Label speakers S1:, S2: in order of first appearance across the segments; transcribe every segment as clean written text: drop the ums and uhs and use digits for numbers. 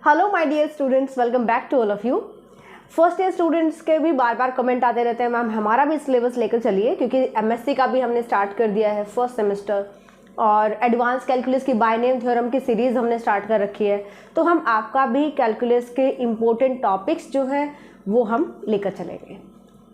S1: Hello my dear students, welcome back to all of you. First year students के भी बार बार comment आते रहते हैं, मैम हमारा भी सिलेबस लेकर चलिए, क्योंकि एमएससी का भी हमने स्टार्ट कर दिया है फर्स्ट सेमेस्टर, और एडवांस कैलकुलस की बाय नेम थ्योरम की सीरीज़ हमने स्टार्ट कर रखी है। तो हम आपका भी कैलकुलस के इम्पोर्टेंट टॉपिक्स जो हैं वो हम लेकर चलेंगे।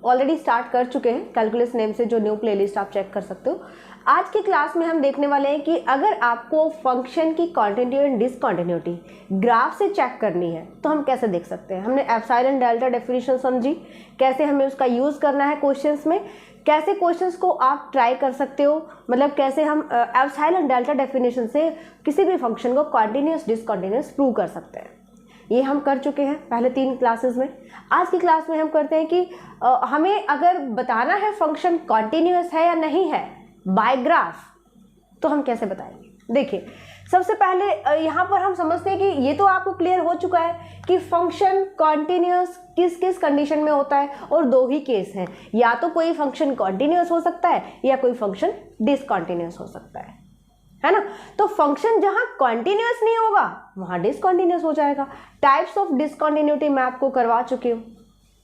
S1: ऑलरेडी स्टार्ट कर चुके हैं कैलकुलस नेम से, जो न्यू प्लेलिस्ट आप चेक कर सकते हो। आज की क्लास में हम देखने वाले हैं कि अगर आपको फंक्शन की कॉन्टिन्यूटी एंड डिसकॉन्टिन्यूटी ग्राफ से चेक करनी है तो हम कैसे देख सकते हैं। हमने एप्सिलॉन डेल्टा डेफिनेशन समझी, कैसे हमें उसका यूज़ करना है क्वेश्चंस में, कैसे क्वेश्चंस को आप ट्राई कर सकते हो, मतलब कैसे हम एप्सिलॉन डेल्टा डेफिनेशन से किसी भी फंक्शन को कॉन्टिन्यूस डिसकॉन्टिन्यूस प्रूव कर सकते हैं। ये हम कर चुके हैं पहले 3 क्लासेस में। आज की क्लास में हम करते हैं कि हमें अगर बताना है फंक्शन कॉन्टिन्यूस है या नहीं है बाय ग्राफ, तो हम कैसे बताएंगे। देखिए, सबसे पहले यहाँ पर हम समझते हैं कि ये तो आपको क्लियर हो चुका है कि फंक्शन कॉन्टिन्यूस किस किस कंडीशन में होता है, और 2 ही केस हैं, या तो कोई फंक्शन कॉन्टिन्यूस हो सकता है या कोई फंक्शन डिसकॉन्टिन्यूस हो सकता है ना। तो फंक्शन जहां कॉन्टिन्यूस नहीं होगा वहां डिसकॉन्टिन्यूस हो जाएगा। टाइप्स ऑफ डिसकॉन्टिन्यूटी मैं आपको करवा चुकी हूं।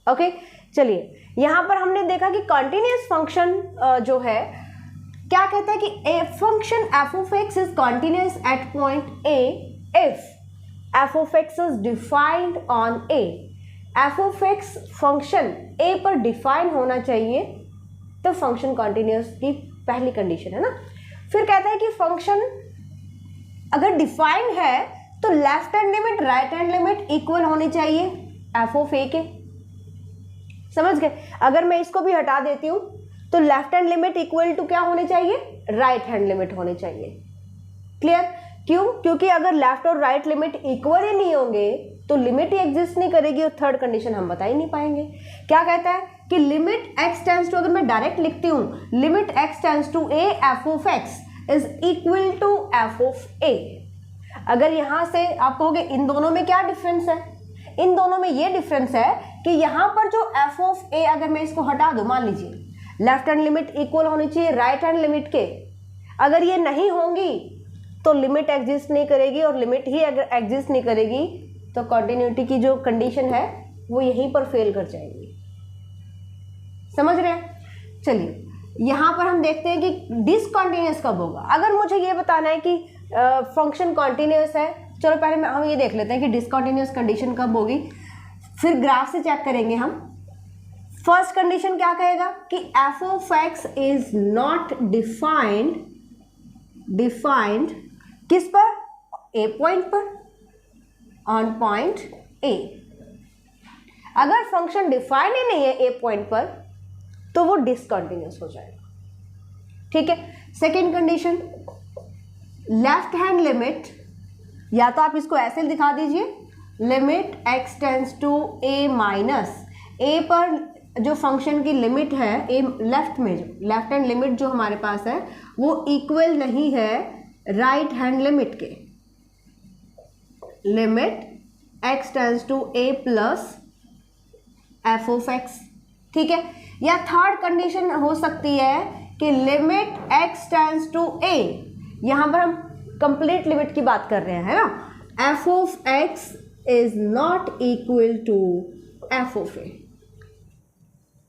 S1: ओके, चलिए, यहां पर हमने देखा कि कॉन्टिन्यूस फंक्शन जो है क्या कहता है कि a function f of x is continuous at point a if f of x is defined on a. F of x function a पर डिफाइन होना चाहिए तो फंक्शन कॉन्टिन्यूस की पहली कंडीशन है ना। फिर कहता है कि फंक्शन अगर डिफाइन है तो left hand limit right hand limit equal होनी चाहिए एफ ऑफ ए के। समझ गए। अगर मैं इसको भी हटा देती हूं तो left hand limit equal to क्या होनी चाहिए, राइट हैंड लिमिट होनी चाहिए। क्लियर। क्यों? क्योंकि अगर लेफ्ट और राइट लिमिट इक्वल ही नहीं होंगे तो लिमिट ही एग्जिस्ट नहीं करेगी, और थर्ड कंडीशन हम बता ही नहीं पाएंगे। क्या कहता है कि लिमिट एक्स टेंड्स टू, अगर मैं डायरेक्ट लिखती हूं limit x tends to a f of x is equal to f of a. अगर यहां से आप कहोगे इन दोनों में क्या डिफरेंस है, इन दोनों में ये डिफरेंस है कि यहां पर जो एफ ऑफ ए, अगर मैं इसको हटा दूं, मान लीजिए लेफ्ट हैंड लिमिट इक्वल होनी चाहिए राइट हैंड लिमिट के, अगर ये नहीं होंगी तो लिमिट एग्जिस्ट नहीं करेगी, और लिमिट ही अगर एग्जिस्ट नहीं करेगी तो कॉन्टिन्यूटी की जो कंडीशन है वो यहीं पर फेल कर जाएगी। समझ रहे हैं। चलिए, यहां पर हम देखते हैं कि डिसकॉन्टिन्यूस कब होगा। अगर मुझे ये बताना है कि फंक्शन कॉन्टिन्यूस है, चलो पहले हम ये देख लेते हैं कि डिसकॉन्टिन्यूस कंडीशन कब होगी, फिर ग्राफ से चेक करेंगे हम। फर्स्ट कंडीशन क्या कहेगा कि F of x is not defined किस पर, ए पॉइंट पर, ऑन पॉइंट ए। अगर फंक्शन डिफाइन ही नहीं है ए पॉइंट पर तो वो डिसकंटिन्यूअस हो जाएगा। ठीक है। Second condition, left hand limit, या तो आप इसको ऐसे दिखा दीजिए, limit x tends to a minus, a पर जो फंक्शन की लिमिट है, ए लेफ्ट में जो लेफ्ट हैंड लिमिट जो हमारे पास है वो इक्वल नहीं है राइट हैंड लिमिट के। Limit x tends to a plus f of x. ठीक है। या थर्ड कंडीशन हो सकती है कि limit x tends to a, यहां पर हम कंप्लीट लिमिट की बात कर रहे हैं, है ना। F of x is not equal to f of a.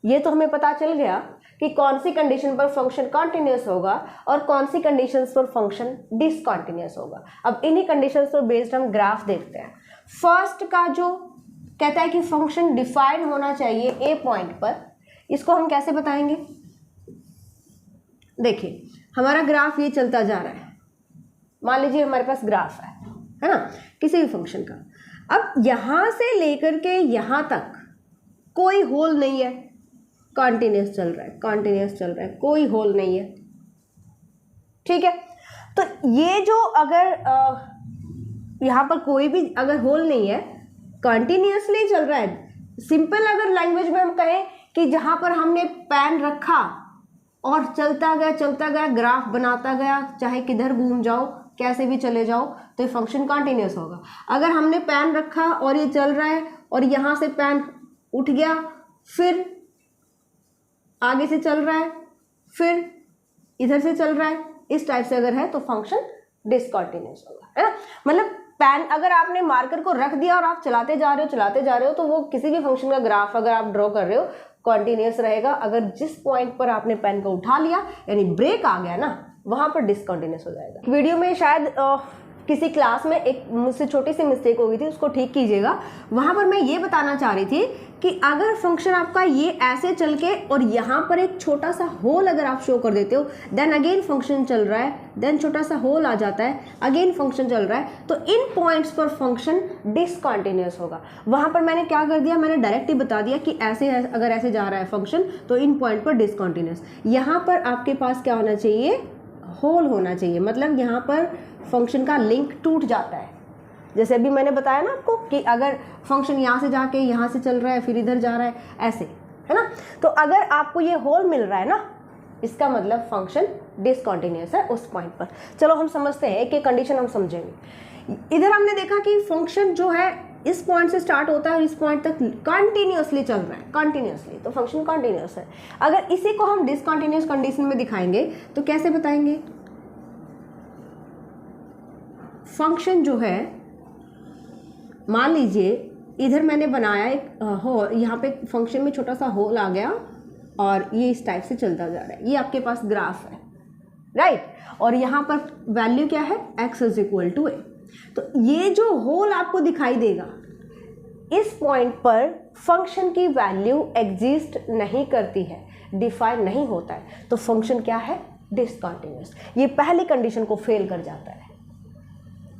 S1: ये तो हमें पता चल गया कि कौन सी कंडीशन पर फंक्शन कॉन्टिन्यूस होगा और कौन सी कंडीशंस पर फंक्शन डिसकॉन्टिन्यूस होगा। अब इन्हीं कंडीशंस पर बेस्ड हम ग्राफ देखते हैं। फर्स्ट का जो कहता है कि फंक्शन डिफाइन होना चाहिए ए पॉइंट पर, इसको हम कैसे बताएंगे। देखिए, हमारा ग्राफ ये चलता जा रहा है, मान लीजिए हमारे पास ग्राफ है ना, किसी भी फंक्शन का। अब यहां से लेकर के यहां तक कोई होल नहीं है, कॉन्टिन्यूस चल रहा है, कॉन्टिन्यूस चल रहा है, कोई होल नहीं है। ठीक है। तो ये जो अगर यहां पर कोई भी अगर होल नहीं है, कॉन्टिन्यूसली चल रहा है। सिंपल अगर लैंग्वेज में हम कहें कि जहां पर हमने पेन रखा और चलता गया ग्राफ बनाता गया, चाहे किधर घूम जाओ, कैसे भी चले जाओ, तो ये फंक्शन कॉन्टिन्यूस होगा। अगर हमने पेन रखा और ये चल रहा है और यहां से पेन उठ गया, फिर आगे से चल रहा है, फिर इधर से चल रहा है, इस टाइप से अगर है तो फंक्शन डिसकंटिन्यूअस होगा, है ना। मतलब पेन अगर आपने मार्कर को रख दिया और आप चलाते जा रहे हो तो वो किसी भी फंक्शन का ग्राफ अगर आप ड्रॉ कर रहे हो कॉन्टिन्यूस रहेगा। अगर जिस पॉइंट पर आपने पेन को उठा लिया यानी ब्रेक आ गया ना, वहां पर डिसकंटिन्यूस हो जाएगा। वीडियो में शायद किसी क्लास में एक मुझसे छोटी सी मिस्टेक हो गई थी, उसको ठीक कीजिएगा। वहां पर मैं ये बताना चाह रही थी कि अगर फंक्शन आपका ये ऐसे चल के और यहाँ पर एक छोटा सा होल अगर आप शो कर देते हो, देन अगेन फंक्शन चल रहा है, देन छोटा सा होल आ जाता है, अगेन फंक्शन चल रहा है, तो इन पॉइंट्स पर फंक्शन डिसकंटिन्यूस होगा। वहां पर मैंने क्या कर दिया, मैंने डायरेक्ट ही बता दिया कि ऐसे अगर ऐसे जा रहा है फंक्शन तो इन पॉइंट पर डिसकंटिन्यूस। यहाँ पर आपके पास क्या होना चाहिए, होल होना चाहिए, मतलब यहाँ पर फंक्शन का लिंक टूट जाता है। जैसे अभी मैंने बताया ना आपको कि अगर फंक्शन यहाँ से जाके यहाँ से चल रहा है फिर इधर जा रहा है ऐसे, है ना, तो अगर आपको ये होल मिल रहा है ना, इसका मतलब फंक्शन डिसकंटिन्यूअस है उस पॉइंट पर। चलो हम समझते हैं, एक एक कंडीशन हम समझेंगे। इधर हमने देखा कि फंक्शन जो है इस पॉइंट से स्टार्ट होता है और इस पॉइंट तक कंटिन्यूअसली चल रहा है, कंटिन्यूअसली, तो फंक्शन कंटिन्यूअस है। अगर इसी को हम डिसकंटिन्यूअस कंडीशन में दिखाएंगे तो कैसे बताएंगे, फंक्शन जो है, मान लीजिए इधर मैंने बनाया एक होल, यहाँ पे फंक्शन में छोटा सा होल आ गया और ये इस टाइप से चलता जा रहा है, ये आपके पास ग्राफ है, राइट, और यहाँ पर वैल्यू क्या है, x = a। तो ये जो होल आपको दिखाई देगा, इस पॉइंट पर फंक्शन की वैल्यू एग्जिस्ट नहीं करती है, डिफाइन नहीं होता है, तो फंक्शन क्या है, डिसकंटिन्यूअस। ये पहली कंडीशन को फेल कर जाता है,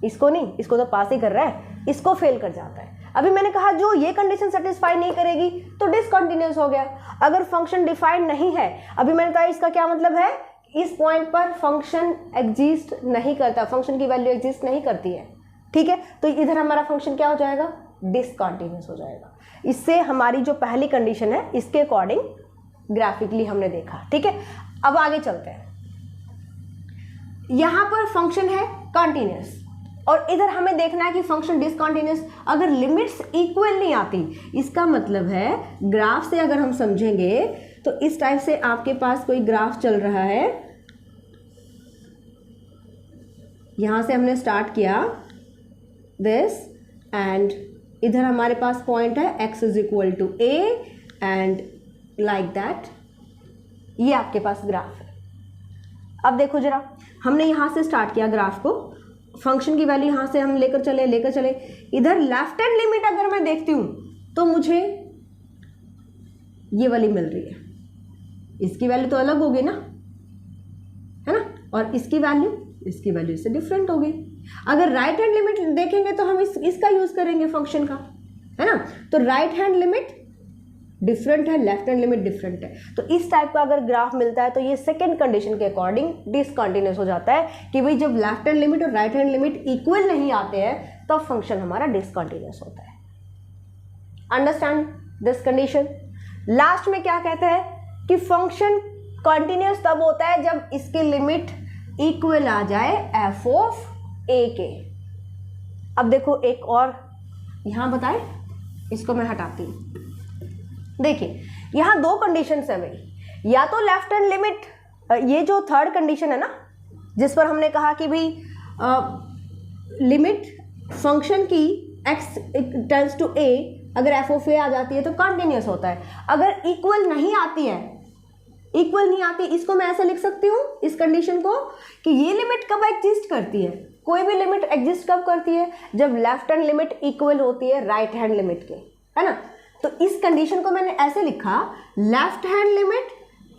S1: इसको नहीं, इसको तो पास ही कर रहा है, इसको फेल कर जाता है। अभी मैंने कहा जो ये कंडीशन सेटिस्फाई नहीं करेगी तो डिसकंटिन्यूअस हो गया। अगर फंक्शन डिफाइंड नहीं है, अभी मैंने कहा इसका क्या मतलब है, इस पॉइंट पर फंक्शन एग्जिस्ट नहीं करता, फंक्शन की वैल्यू एग्जिस्ट नहीं करती है, ठीक है, तो इधर हमारा फंक्शन क्या हो जाएगा, डिसकंटिन्यूअस हो जाएगा। इससे हमारी जो पहली कंडीशन है इसके अकॉर्डिंग ग्राफिकली हमने देखा, ठीक है। अब आगे चलते हैं, यहां पर फंक्शन है कंटिन्यूअस और इधर हमें देखना है कि फंक्शन डिसकंटिन्यूअस। अगर लिमिट्स इक्वल नहीं आती, इसका मतलब है ग्राफ से अगर हम समझेंगे तो इस टाइप से आपके पास कोई ग्राफ चल रहा है, यहां से हमने स्टार्ट किया दिस एंड इधर हमारे पास पॉइंट है x = a and like that, ये आपके पास ग्राफ है। अब देखो जरा, हमने यहां से स्टार्ट किया ग्राफ को, फंक्शन की वैल्यू यहाँ से हम लेकर चले इधर लेफ्ट हैंड लिमिट अगर मैं देखती हूँ तो मुझे ये वाली मिल रही है, इसकी वैल्यू तो अलग होगी ना, है ना, और इसकी वैल्यू इससे डिफरेंट होगी। अगर राइट हैंड लिमिट देखेंगे तो हम इसका यूज करेंगे फंक्शन का, है ना, तो राइट हैंड लिमिट डिफरेंट है, लेफ्ट हैंड लिमिट डिफरेंट है। तो इस टाइप का अगर ग्राफ मिलता है तो ये सेकंड कंडीशन के अकॉर्डिंग डिसकंटिन्यूअस हो जाता है कि भाई जब लेफ्ट हैंड लिमिट और राइट हैंड लिमिट इक्वल नहीं आते हैं तब फंक्शन हमारा डिसकंटिन्यूअस होता है। Understand this condition. लास्ट में क्या कहते हैं कि फंक्शन कंटिन्यूअस तब होता है जब इसकी लिमिट इक्वल आ जाए f(a) के। अब देखो एक और यहां बताए, इसको मैं हटाती हूं। देखिए यहां दो कंडीशंस है भाई, या तो लेफ्ट हैंड लिमिट, ये जो थर्ड कंडीशन है ना जिस पर हमने कहा कि भाई लिमिट फंक्शन की x टेंड्स टू a, अगर f(a) आ जाती है तो कंटिन्यूअस होता है। अगर इक्वल नहीं आती है, इसको मैं ऐसे लिख सकती हूँ इस कंडीशन को कि ये लिमिट कब एग्जिस्ट करती है, कोई भी लिमिट एग्जिस्ट कब करती है, जब लेफ्ट हैंड लिमिट इक्वल होती है राइट हैंड लिमिट के, है ना। तो इस कंडीशन को मैंने ऐसे लिखा, left hand limit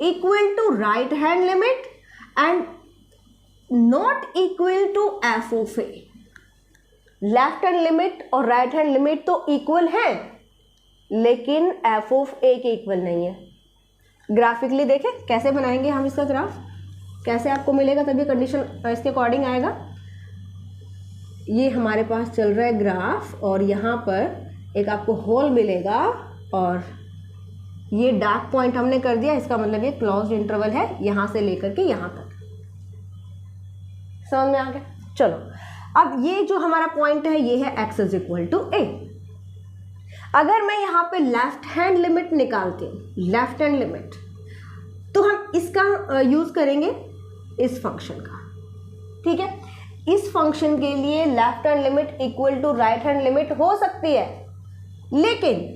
S1: equal to right hand limit and not equal to f(a). Left hand limit और राइट हैंड लिमिट तो इक्वल है लेकिन f(a) के इक्वल नहीं है। ग्राफिकली देखें कैसे बनाएंगे हम इसका ग्राफ, कैसे आपको मिलेगा तभी कंडीशन इसके अकॉर्डिंग आएगा। ये हमारे पास चल रहा है ग्राफ और यहाँ पर एक आपको होल मिलेगा और ये डार्क पॉइंट हमने कर दिया, इसका मतलब ये क्लोज्ड इंटरवल है यहाँ से लेकर के यहाँ तक। समझ में आ गया। चलो अब ये जो हमारा पॉइंट है ये है x = a। अगर मैं यहाँ पे लेफ्ट हैंड लिमिट निकालती हूँ, लेफ्ट हैंड लिमिट, तो हम इसका यूज करेंगे इस फंक्शन का, ठीक है। इस फंक्शन के लिए left hand limit equal to right hand limit हो सकती है, लेकिन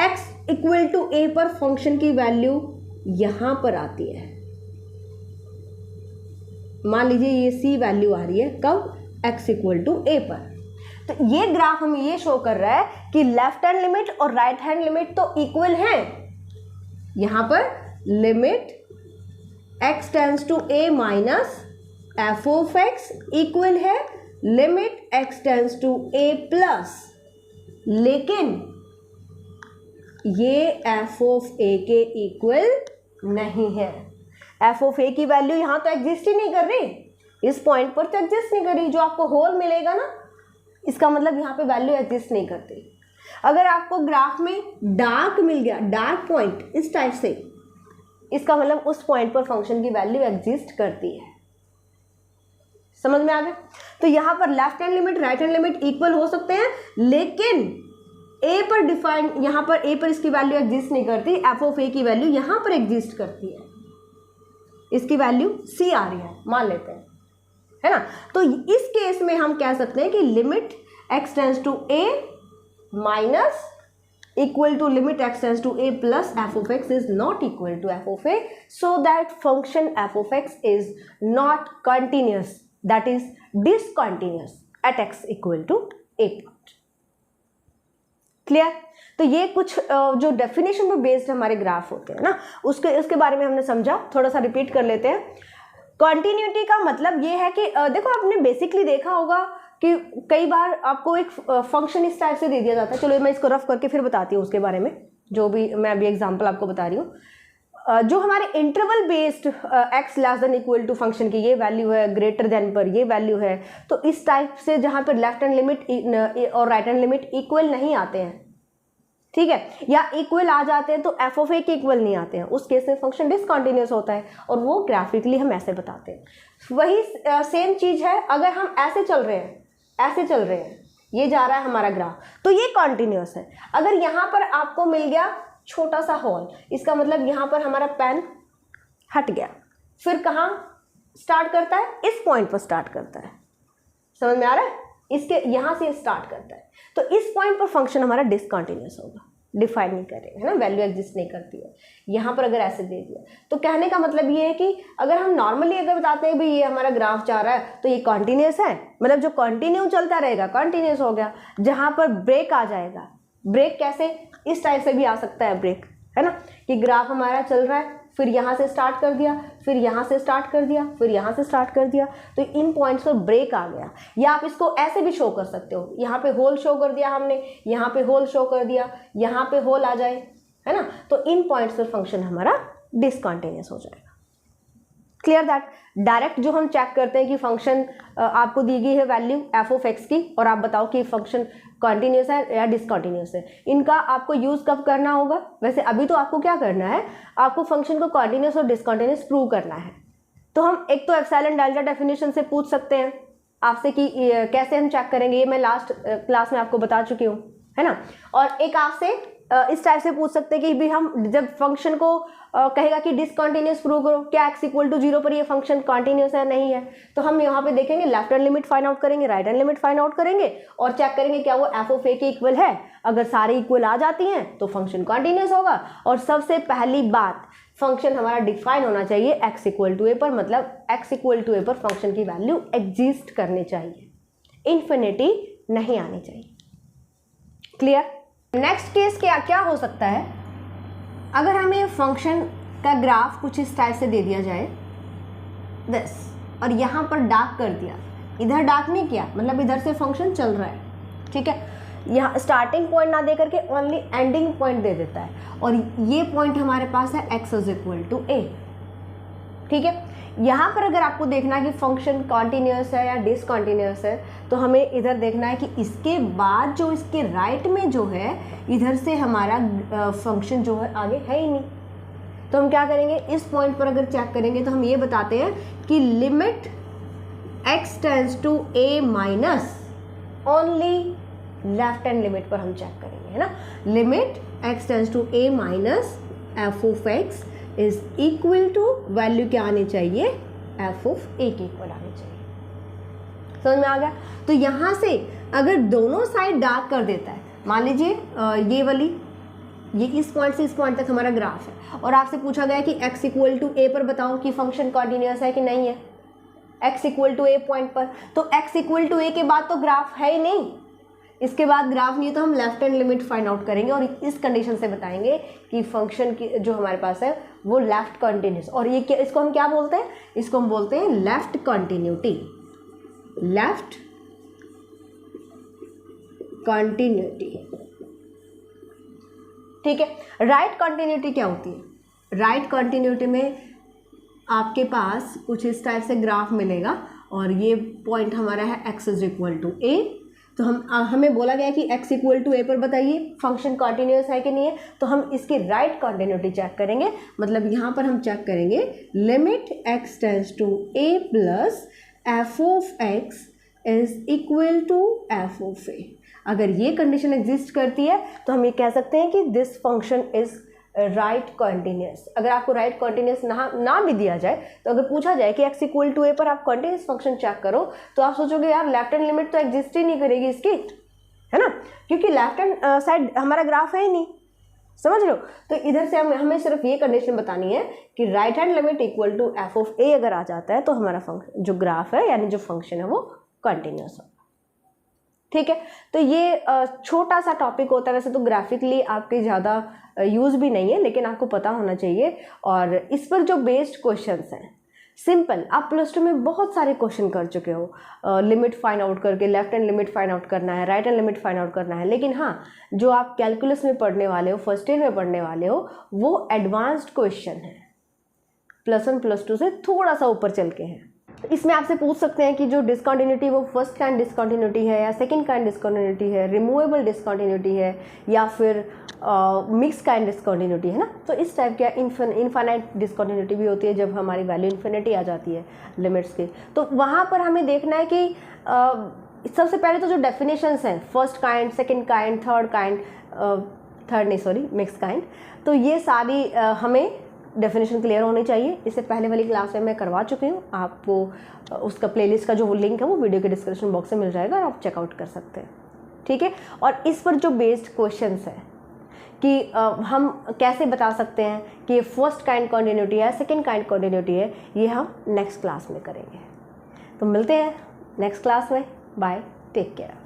S1: x इक्वल टू a पर फंक्शन की वैल्यू यहां पर आती है। मान लीजिए ये c वैल्यू आ रही है कब, x इक्वल टू a पर। तो ये ग्राफ हमें ये शो कर रहा है कि लेफ्ट हैंड लिमिट और राइट हैंड लिमिट तो इक्वल हैं। यहां पर limit x tends to a minus f of x equal है limit x tends to a plus, लेकिन ये f ऑफ a के इक्वल नहीं है। f ऑफ a की वैल्यू यहां तो एग्जिस्ट ही नहीं कर रही, इस पॉइंट पर तो एग्जिस्ट नहीं कर रही। जो आपको होल मिलेगा ना, इसका मतलब यहाँ पे वैल्यू एग्जिस्ट नहीं करती। अगर आपको ग्राफ में डार्क मिल गया, डार्क पॉइंट इस टाइप से, इसका मतलब उस पॉइंट पर फंक्शन की वैल्यू एग्जिस्ट करती है। समझ में आ गया? तो यहाँ पर left hand limit right hand limit equal हो सकते हैं, लेकिन a पर डिफाइन, यहाँ पर a पर इसकी वैल्यू एग्जिस्ट नहीं करती, f ऑफ a की वैल्यू यहाँ पर एग्जिस्ट करती है। इसकी वैल्यू c आ रही है, मान लेते हैं, है ना। तो इस केस में हम कह सकते हैं कि limit x tends to a minus equal to limit x tends to a plus f of x is not equal to f of a, so that function f of x is not continuous, that is discontinuous at x equal to a point. Clear? तो ये कुछ जो definition पर based हमारे graph होते हैं ना, उसके बारे में हमने समझा। थोड़ा सा रिपीट कर लेते हैं। कॉन्टिन्यूटी का मतलब ये है कि देखो, आपने बेसिकली देखा होगा कि कई बार आपको एक फंक्शन इस टाइप से दे दिया जाता है। चलो मैं इसको रफ करके फिर बताती हूँ उसके बारे में, जो भी मैं अभी एग्जांपल आपको बता रही हूँ। जो हमारे interval based x less than equal to function की ये वैल्यू है, ग्रेटर देन पर ये वैल्यू है, तो इस टाइप से जहाँ पर लेफ्ट हैंड लिमिट और राइट हैंड लिमिट इक्वल नहीं आते हैं, ठीक है, या इक्वल आ जाते हैं तो f ऑफ a के इक्वल नहीं आते हैं, उस केस में फंक्शन डिसकंटिन्यूअस होता है, और वो ग्राफिकली हम ऐसे बताते हैं। वही सेम चीज़ है, अगर हम ऐसे चल रहे हैं, ऐसे चल रहे हैं, ये जा रहा है हमारा ग्राफ, तो ये कॉन्टिन्यूअस है। अगर यहाँ पर आपको मिल गया छोटा सा होल, इसका मतलब यहाँ पर हमारा पेन हट गया, फिर कहाँ स्टार्ट करता है? इस पॉइंट पर स्टार्ट करता है। समझ में आ रहा है? इसके यहाँ से स्टार्ट करता है, तो इस पॉइंट पर फंक्शन हमारा डिसकंटिन्यूअस होगा, डिफाइन नहीं करेगा, है ना, वैल्यू एग्जिस्ट नहीं करती है। यहाँ पर अगर ऐसे दे दिया, तो कहने का मतलब ये है कि अगर हम नॉर्मली अगर बताते हैं भाई ये हमारा ग्राफ जा रहा है तो ये कॉन्टिन्यूअस है, मतलब जो कंटिन्यू चलता रहेगा कॉन्टिन्यूअस हो गया। जहाँ पर ब्रेक आ जाएगा, ब्रेक कैसे? इस टाइप से भी आ सकता है ब्रेक, है ना, कि ग्राफ हमारा चल रहा है, फिर यहाँ से स्टार्ट कर दिया, फिर यहाँ से स्टार्ट कर दिया, फिर यहाँ से स्टार्ट कर दिया, तो इन पॉइंट्स पर ब्रेक आ गया। या आप इसको ऐसे भी शो कर सकते हो, यहाँ पे होल शो कर दिया हमने, यहाँ पे होल शो कर दिया, यहाँ पे होल आ जाए, है ना, तो इन पॉइंट्स पर फंक्शन हमारा डिसकंटिन्यूअस हो जाएगा। Clear that? डायरेक्ट जो हम चेक करते हैं कि फंक्शन आपको दी गई है वैल्यू f ऑफ x की, और आप बताओ कि फंक्शन कॉन्टिन्यूस है या डिसकंटिन्यूस है, इनका आपको यूज़ कब करना होगा? वैसे अभी तो आपको क्या करना है, आपको फंक्शन को कॉन्टिन्यूस और डिसकंटिन्यूस प्रूव करना है। तो हम एक तो एप्सिलॉन डेल्टा डेफिनेशन से पूछ सकते हैं आपसे कि कैसे हम चेक करेंगे, ये मैं लास्ट क्लास में आपको बता चुकी हूँ, है ना। और एक आपसे इस टाइप से पूछ सकते हैं कि भी हम जब फंक्शन को कहेगा कि डिसकंटिन्यूअस प्रूव करो, क्या x इक्वल टू 0 पर ये फंक्शन कॉन्टिन्यूअस है नहीं है, तो हम यहाँ पे देखेंगे, left hand limit find out करेंगे, right hand limit find out करेंगे, और चेक करेंगे क्या वो f ऑफ a के इक्वल है। अगर सारे इक्वल आ जाती हैं तो फंक्शन कॉन्टिन्यूअस होगा। और सबसे पहली बात, फंक्शन हमारा डिफाइन होना चाहिए x इक्वल टू a पर, मतलब x इक्वल टू a पर फंक्शन की वैल्यू एग्जिस्ट करनी चाहिए, इन्फिनिटी नहीं आनी चाहिए। क्लियर? नेक्स्ट केस क्या हो सकता है, अगर हमें फंक्शन का ग्राफ कुछ इस टाइप से दे दिया जाए दिस, और यहाँ पर डार्क कर दिया, इधर डार्क नहीं किया, मतलब इधर से फंक्शन चल रहा है, ठीक है, यहाँ स्टार्टिंग पॉइंट ना दे करके ओनली एंडिंग पॉइंट दे देता है, और ये पॉइंट हमारे पास है x is equal to a, ठीक है। यहाँ पर अगर आपको देखना है कि फंक्शन कॉन्टिन्यूअस है या डिसकंटिन्यूअस है, तो हमें इधर देखना है कि इसके बाद जो इसके राइट में जो है, इधर से हमारा फंक्शन जो है आगे है ही नहीं। तो हम क्या करेंगे, इस पॉइंट पर अगर चेक करेंगे तो हम ये बताते हैं कि limit x tends to a minus only left hand limit पर हम चेक करेंगे, है ना। Limit x tends to a minus f of x is equal to value क्या आनी चाहिए, f ऑफ a के इक्वल आनी चाहिए। समझ में आ गया। तो यहाँ से अगर दोनों साइड डार्क कर देता है, मान लीजिए ये वाली, ये इस पॉइंट से इस पॉइंट तक हमारा ग्राफ है और आपसे पूछा गया कि x इक्वल टू ए पर बताओ कि फंक्शन कॉन्टिन्यूस है कि नहीं है, x equal to a point पर, तो x इक्वल टू ए के बाद तो ग्राफ है ही नहीं, इसके बाद ग्राफ नहीं है, तो हम left hand limit find out करेंगे और इस कंडीशन से बताएंगे कि फंक्शन की जो हमारे पास है वो लेफ्ट कॉन्टिन्यूस। और ये क्या, इसको हम क्या बोलते हैं, इसको हम बोलते हैं लेफ्ट कॉन्टिन्यूटी, लेफ्ट कॉन्टिन्यूटी। ठीक है। राइट कॉन्टिन्यूटी क्या होती है, राइट कॉन्टिन्यूटी में आपके पास कुछ इस टाइप से ग्राफ मिलेगा और ये पॉइंट हमारा है x इज इक्वल टू ए, तो हमें बोला गया कि x इक्वल टू ए पर बताइए फंक्शन कॉन्टिन्यूस है कि नहीं है, तो हम इसकी राइट कॉन्टिन्यूटी चेक करेंगे। मतलब यहाँ पर हम चेक करेंगे limit x tends to a plus f of x is equal to f of a। अगर ये कंडीशन एग्जिस्ट करती है तो हम ये कह सकते हैं कि this function is right continuous. अगर आपको राइट कॉन्टिन्यूस ना भी दिया जाए, तो अगर पूछा जाए कि x इक्वल टू ए पर आप कॉन्टिन्यूस फंक्शन चेक करो, तो आप सोचोगे यार लेफ्ट हैंड लिमिट तो एग्जिस्ट ही नहीं करेगी इसकी, है ना, क्योंकि लेफ्ट हैंड साइड हमारा ग्राफ है ही नहीं, समझ लो। तो इधर से हमें सिर्फ ये कंडीशन बतानी है कि right hand limit equal to f of a अगर आ जाता है तो हमारा फंक्शन जो ग्राफ है यानी जो फंक्शन है वो कॉन्टिन्यूस होगा। ठीक है। तो ये छोटा सा टॉपिक होता है, वैसे तो ग्राफिकली आपके ज़्यादा यूज़ भी नहीं है, लेकिन आपको पता होना चाहिए। और इस पर जो बेस्ड क्वेश्चंस हैं सिंपल, आप प्लस टू में बहुत सारे क्वेश्चन कर चुके हो, लिमिट फाइंड आउट करके left hand limit find out करना है, right hand limit find out करना है। लेकिन हाँ, जो आप कैलकुलस में पढ़ने वाले हो, फर्स्ट ईयर में पढ़ने वाले हो, वो एडवांस्ड क्वेश्चन है, प्लस वन प्लस टू से थोड़ा सा ऊपर चल के हैं। इसमें आपसे पूछ सकते हैं कि जो डिसकंटिन्यूटी वो फर्स्ट काइंड डिसकंटिन्यूटी है या सेकंड काइंड डिसकंटिन्यूटी है, रिमूवेबल डिसकंटिन्यूटी है या फिर मिक्स काइंड डिसकंटिन्यूटी है ना। तो इस टाइप का इनफाइनाइट डिसकंटिन्यूटी भी होती है जब हमारी वैल्यू इन्फिनिटी आ जाती है लिमिट्स की। तो वहाँ पर हमें देखना है कि सबसे पहले तो जो डेफिनेशंस हैं, first kind, second kind, mix kind, तो ये सारी हमें डेफिनेशन क्लियर होनी चाहिए। इससे पहले वाली क्लास में मैं करवा चुकी हूँ, आपको उसका प्लेलिस्ट का जो लिंक है वो वीडियो के डिस्क्रिप्शन बॉक्स में मिल जाएगा और आप चेकआउट कर सकते हैं। ठीक है। और इस पर जो बेस्ड क्वेश्चंस है कि हम कैसे बता सकते हैं कि ये फर्स्ट काइंड कॉन्टिन्यूटी है, सेकंड काइंड कॉन्टिन्यूटी है, ये हम नेक्स्ट क्लास में करेंगे। तो मिलते हैं नेक्स्ट क्लास में। Bye, take care.